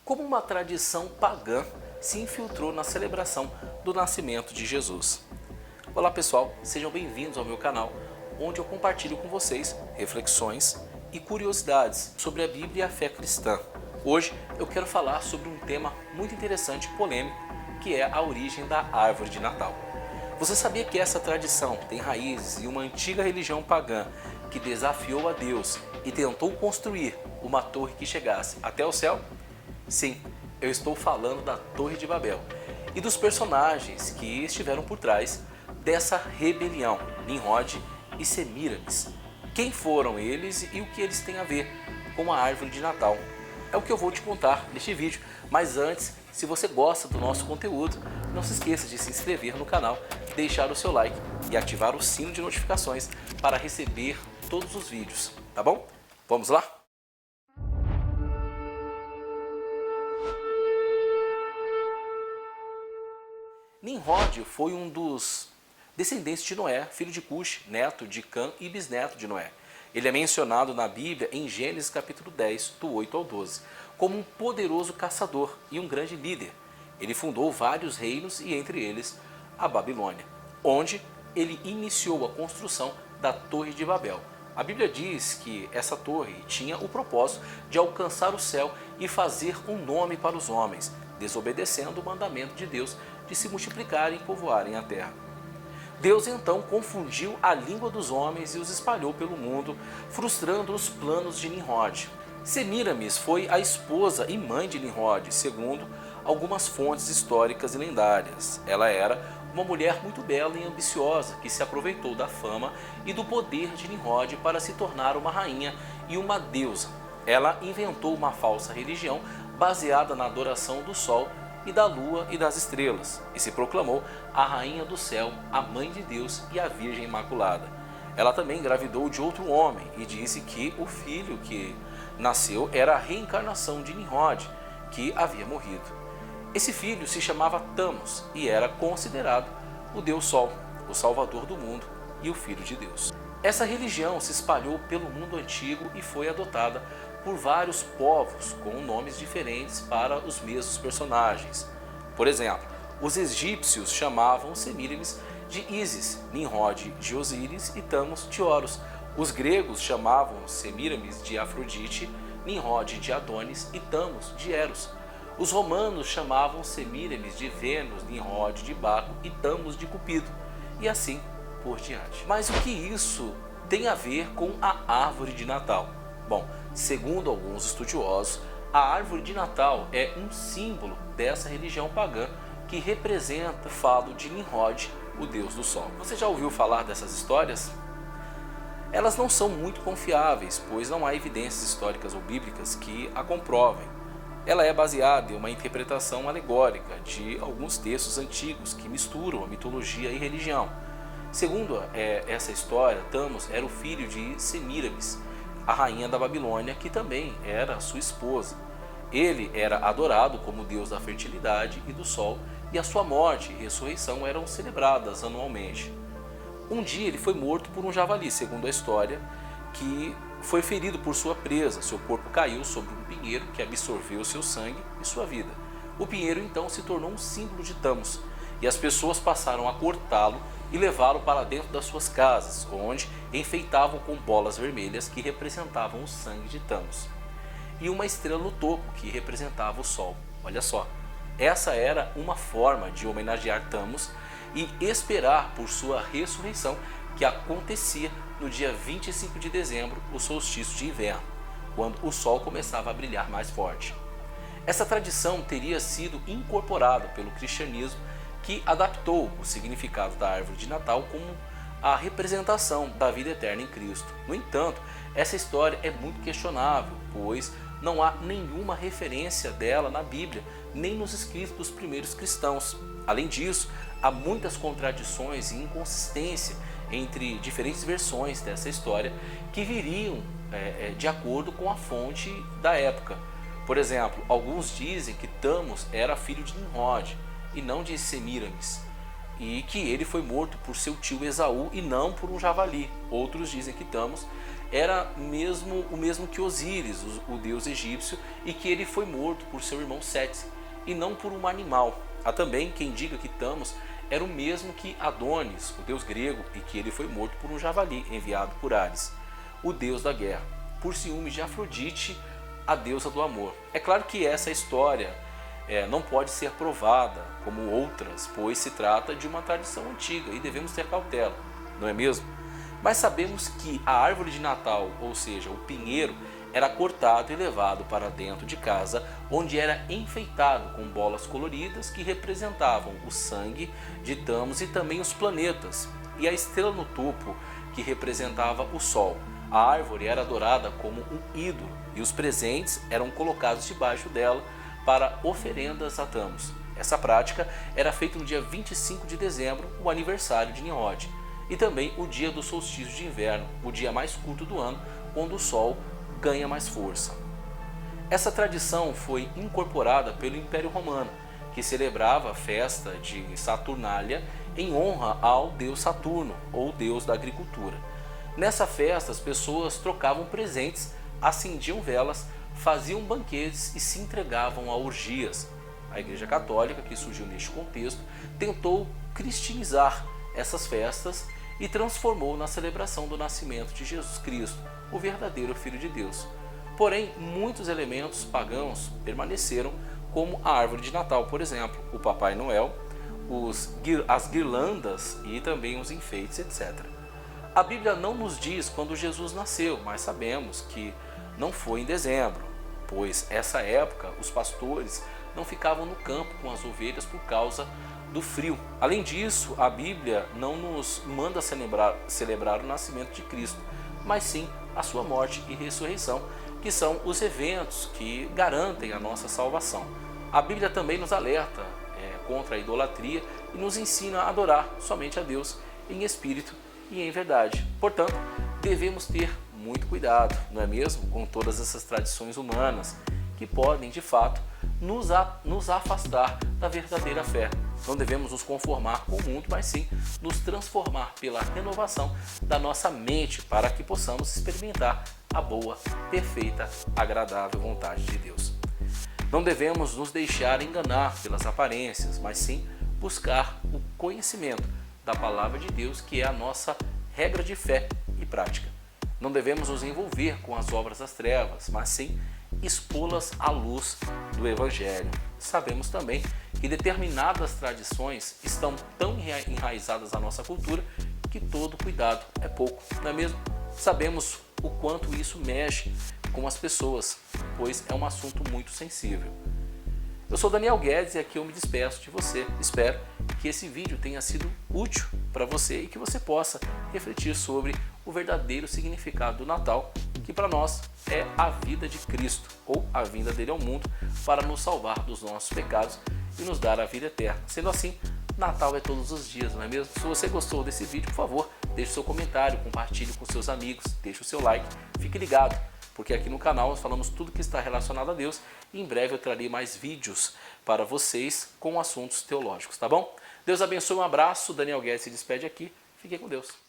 como uma tradição pagã se infiltrou na celebração do nascimento de Jesus. Olá pessoal, sejam bem-vindos ao meu canal, onde eu compartilho com vocês reflexões e curiosidades sobre a Bíblia e a fé cristã. Hoje eu quero falar sobre um tema muito interessante e polêmico, que é a origem da árvore de Natal. Você sabia que essa tradição tem raízes em uma antiga religião pagã que desafiou a Deus e tentou construir uma torre que chegasse até o céu? Sim, eu estou falando da Torre de Babel e dos personagens que estiveram por trás dessa rebelião, Nimrod e Semíramis. Quem foram eles e o que eles têm a ver com a árvore de Natal? É o que eu vou te contar neste vídeo, mas antes, se você gosta do nosso conteúdo, não se esqueça de se inscrever no canal, deixar o seu like e ativar o sino de notificações para receber todos os vídeos, tá bom? Vamos lá? Nimrod foi um dos descendentes de Noé, filho de Cush, neto de Cã e bisneto de Noé. Ele é mencionado na Bíblia em Gênesis capítulo 10, do 8 ao 12, como um poderoso caçador e um grande líder. Ele fundou vários reinos e entre eles a Babilônia, onde ele iniciou a construção da Torre de Babel. A Bíblia diz que essa torre tinha o propósito de alcançar o céu e fazer um nome para os homens, desobedecendo o mandamento de Deus de se multiplicarem e povoarem a terra. Deus então confundiu a língua dos homens e os espalhou pelo mundo, frustrando os planos de Nimrod. Semíramis foi a esposa e mãe de Nimrod, segundo algumas fontes históricas e lendárias. Ela era uma mulher muito bela e ambiciosa, que se aproveitou da fama e do poder de Nimrod para se tornar uma rainha e uma deusa. Ela inventou uma falsa religião baseada na adoração do sol e da lua e das estrelas, e se proclamou a rainha do céu, a mãe de Deus e a Virgem Imaculada. Ela também engravidou de outro homem e disse que o filho que nasceu era a reencarnação de Nimrod, que havia morrido. Esse filho se chamava Tammuz e era considerado o Deus Sol, o Salvador do mundo e o Filho de Deus. Essa religião se espalhou pelo mundo antigo e foi adotada por vários povos com nomes diferentes para os mesmos personagens. Por exemplo, os egípcios chamavam Semíramis de Ísis, Nimrod de Osíris e Tammuz de Horus. Os gregos chamavam Semíramis de Afrodite, Nimrod de Adonis e Tammuz de Eros. Os romanos chamavam Semíramis de Vênus, Nimrod de Baco e Tammuz de Cupido, e assim por diante. Mas o que isso tem a ver com a árvore de Natal? Bom, segundo alguns estudiosos, a árvore de Natal é um símbolo dessa religião pagã que representa o fado de Nimrod, o deus do sol. Você já ouviu falar dessas histórias? Elas não são muito confiáveis, pois não há evidências históricas ou bíblicas que a comprovem. Ela é baseada em uma interpretação alegórica de alguns textos antigos que misturam a mitologia e religião. Segundo essa história, Tammuz era o filho de Semíramis, a rainha da Babilônia, que também era sua esposa. Ele era adorado como deus da fertilidade e do sol, e a sua morte e ressurreição eram celebradas anualmente. Um dia ele foi morto por um javali, segundo a história, que foi ferido por sua presa. Seu corpo caiu sobre um pinheiro que absorveu seu sangue e sua vida. O pinheiro então se tornou um símbolo de Tammuz, e as pessoas passaram a cortá-lo e levá-lo para dentro das suas casas, onde enfeitavam com bolas vermelhas que representavam o sangue de Tammuz, e uma estrela no topo que representava o sol. Olha só, essa era uma forma de homenagear Tammuz e esperar por sua ressurreição, que acontecia no dia 25 de dezembro, o solstício de inverno, quando o sol começava a brilhar mais forte. Essa tradição teria sido incorporada pelo cristianismo, que adaptou o significado da árvore de Natal como a representação da vida eterna em Cristo. No entanto, essa história é muito questionável, pois não há nenhuma referência dela na Bíblia, nem nos escritos dos primeiros cristãos. Além disso, há muitas contradições e inconsistência entre diferentes versões dessa história que viriam de acordo com a fonte da época. Por exemplo, alguns dizem que Tammuz era filho de Nimrod e não de Semíramis, e que ele foi morto por seu tio Esaú e não por um javali. Outros dizem que Tammuz era o mesmo que Osíris, o deus egípcio, e que ele foi morto por seu irmão Sete, e não por um animal. Há também quem diga que Thanos era o mesmo que Adonis, o deus grego, e que ele foi morto por um javali enviado por Ares, o deus da guerra, por ciúmes de Afrodite, a deusa do amor. É claro que essa história não pode ser provada como outras, pois se trata de uma tradição antiga e devemos ter cautela, não é mesmo? Mas sabemos que a árvore de Natal, ou seja, o pinheiro, era cortado e levado para dentro de casa, onde era enfeitado com bolas coloridas que representavam o sangue de Thanos e também os planetas, e a estrela no topo, que representava o Sol. A árvore era adorada como um ídolo e os presentes eram colocados debaixo dela para oferendas a Thanos. Essa prática era feita no dia 25 de dezembro, o aniversário de Nimrod, e também o dia do solstício de inverno, o dia mais curto do ano, quando o Sol ganha mais força. Essa tradição foi incorporada pelo Império Romano, que celebrava a festa de Saturnália em honra ao deus Saturno, ou deus da agricultura. Nessa festa, as pessoas trocavam presentes, acendiam velas, faziam banquetes e se entregavam a orgias. A Igreja Católica, que surgiu neste contexto, tentou cristianizar essas festas e transformou na celebração do nascimento de Jesus Cristo, o verdadeiro Filho de Deus. Porém, muitos elementos pagãos permaneceram, como a árvore de Natal, por exemplo, o Papai Noel, as guirlandas e também os enfeites, etc. A Bíblia não nos diz quando Jesus nasceu, mas sabemos que não foi em dezembro, pois essa época os pastores não ficavam no campo com as ovelhas por causa do frio. Além disso, a Bíblia não nos manda celebrar o nascimento de Cristo, mas sim a sua morte e ressurreição, que são os eventos que garantem a nossa salvação. A Bíblia também nos alerta contra a idolatria e nos ensina a adorar somente a Deus em espírito e em verdade. Portanto, devemos ter muito cuidado, não é mesmo, com todas essas tradições humanas que podem, de fato, nos afastar da verdadeira fé. Não devemos nos conformar com o mundo, mas sim nos transformar pela renovação da nossa mente para que possamos experimentar a boa, perfeita, agradável vontade de Deus. Não devemos nos deixar enganar pelas aparências, mas sim buscar o conhecimento da palavra de Deus, que é a nossa regra de fé e prática. Não devemos nos envolver com as obras das trevas, mas sim expô-las à luz do Evangelho. Sabemos também que determinadas tradições estão tão enraizadas na nossa cultura que todo cuidado é pouco, não é mesmo? Sabemos o quanto isso mexe com as pessoas, pois é um assunto muito sensível. Eu sou Daniel Guedes e aqui eu me despeço de você. Espero que esse vídeo tenha sido útil para você e que você possa refletir sobre o verdadeiro significado do Natal, que para nós é a vida de Cristo, ou a vinda dele ao mundo para nos salvar dos nossos pecados e nos dar a vida eterna. Sendo assim, Natal é todos os dias, não é mesmo? Se você gostou desse vídeo, por favor, deixe seu comentário, compartilhe com seus amigos, deixe o seu like, fique ligado, porque aqui no canal nós falamos tudo que está relacionado a Deus e em breve eu trarei mais vídeos para vocês com assuntos teológicos, tá bom? Deus abençoe, um abraço, Daniel Guedes se despede aqui, fique com Deus.